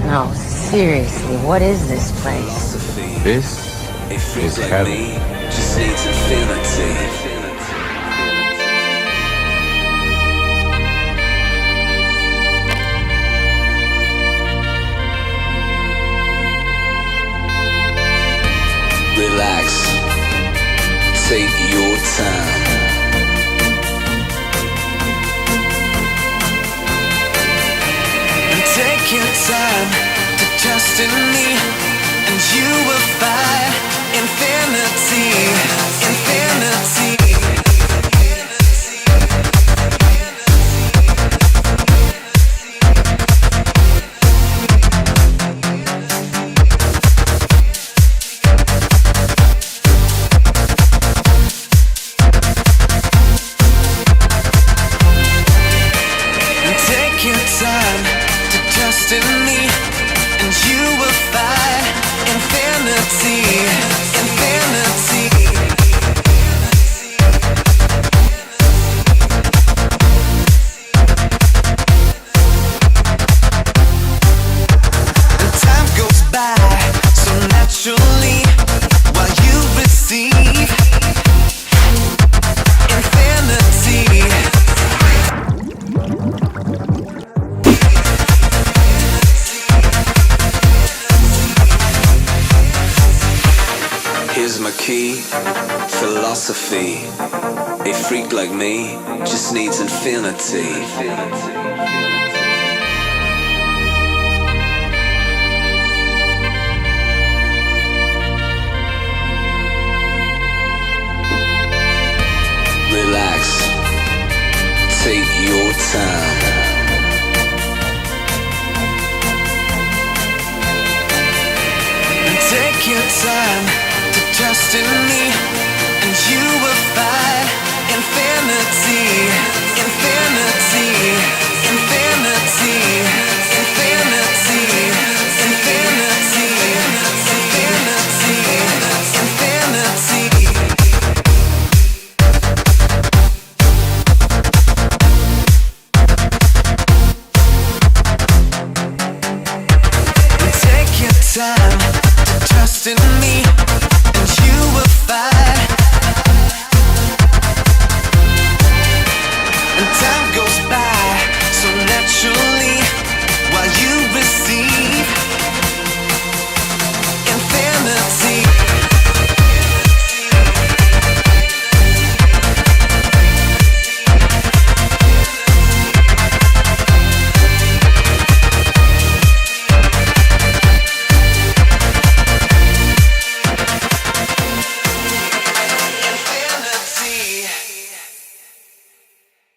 No, seriously, what is this place? This is heaven. Just needs infinity. Relax, take your time. And take your time to trust in me, and you will find infinity, infinity. Here's my key, philosophy. A freak like me just needs infinity. Relax, take your time. And take your time to trust in me, and you will find infinity, infinity, infinity, infinity, infinity, infinity, infinity. Take your time to trust in me.